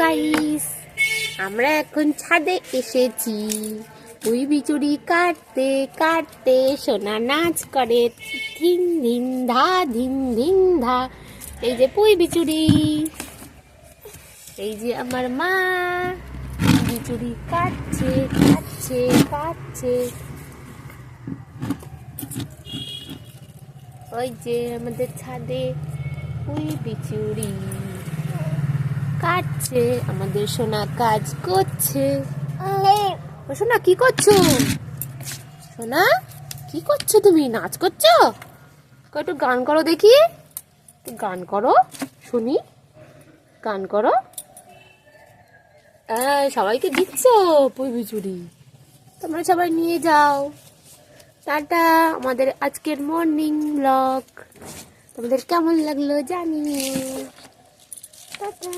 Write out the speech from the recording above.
Guys, আমরা এখন ছাদে এসেছি পুঁই বিচুরি কাটতে কাটতে। সোনা নাচ করে ধিন ধিন ধা ধিন ধিন ধা। এই যে পুঁই বিচুরি, এই যে আমার মা বিচুরি কাটছে কাটছে কাটছে। ওই যে আমাদের ছাদে পুঁই বিচুরি কাটছে, আমাদের সোনা কাজ করছে। সোনা কি করছো? সোনা কি করছো? তুমি নাচ করছো? একটু গান করো দেখি, একটু গান করো শুনি, গান করো। সবাইকে দিচ্ছ পুঁই বিচুরি, তোমরা সবাই নিয়ে যাও। টাটা, আমাদের আজকের মর্নিং ব্লগ তোমাদের কেমন লাগলো জানিও। টাটা।